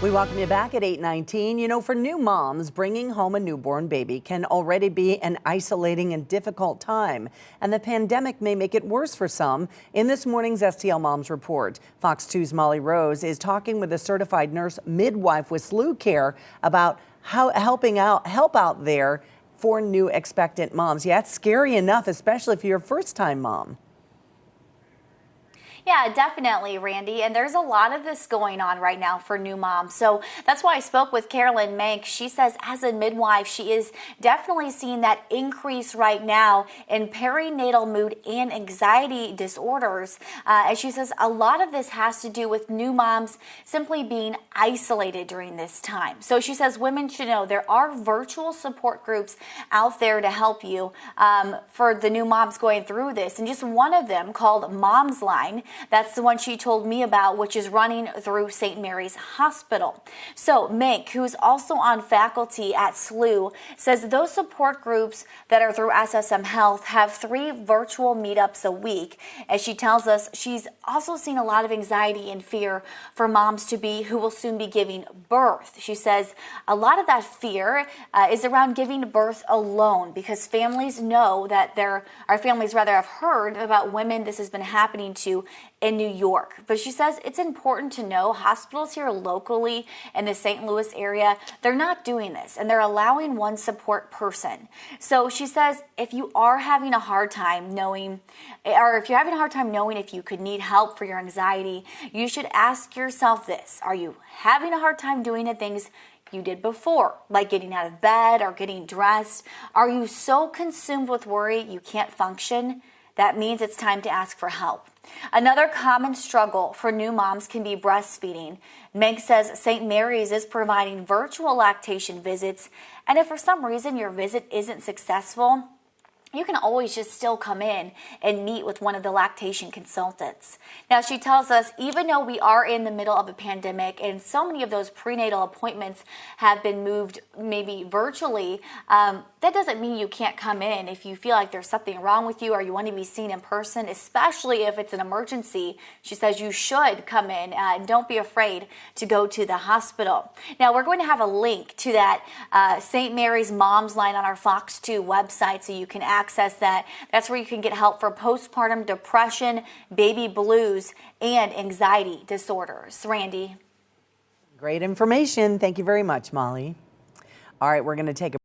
We welcome you back at 8:19. You know, for new moms, bringing home a newborn baby can already be an isolating and difficult time, and the pandemic may make it worse for some. In this morning's STL Moms Report, Fox 2's Molly Rose is talking with a certified nurse-midwife with SLUCare about how help out there for new expectant moms. Yeah, it's scary enough, especially if you're a first-time mom. Yeah, definitely, Randy. And there's a lot of this going on right now for new moms. So that's why I spoke with Carolyn Mank. She says as a midwife, she is definitely seeing that increase right now in perinatal mood and anxiety disorders. As she says, a lot of this has to do with new moms simply being isolated during this time. So she says women should know there are virtual support groups out there to help you for the new moms going through this. And just one of them called Mom's Line. That's the one she told me about, which is running through St. Mary's Hospital. So Mink, who's also on faculty at SLU, says those support groups that are through SSM Health have 3 virtual meetups a week. As she tells us, she's also seen a lot of anxiety and fear for moms who will soon be giving birth. She says a lot of that fear is around giving birth alone, because families know that our families rather have heard about women this has been happening to in New York. But she says it's important to know hospitals here locally in the St. Louis area, they're not doing this, and they're allowing one support person. So she says if you are having a hard time knowing, if you could need help for your anxiety, you should ask yourself this: are you having a hard time doing the things you did before, like getting out of bed or getting dressed? Are you so consumed with worry you can't function? That means it's time to ask for help. Another common struggle for new moms can be breastfeeding. Meg says St. Mary's is providing virtual lactation visits, and if for some reason your visit isn't successful, you can always just still come in and meet with one of the lactation consultants. Now, she tells us even though we are in the middle of a pandemic and so many of those prenatal appointments have been moved maybe virtually, that doesn't mean you can't come in if you feel like there's something wrong with you or you want to be seen in person, especially if it's an emergency. She says you should come in and don't be afraid to go to the hospital. Now, we're going to have a link to that St. Mary's Mom's Line on our Fox 2 website so you can access that. That's where you can get help for postpartum depression, baby blues, and anxiety disorders. Randy. Great information. Thank you very much, Molly. All right, we're going to take a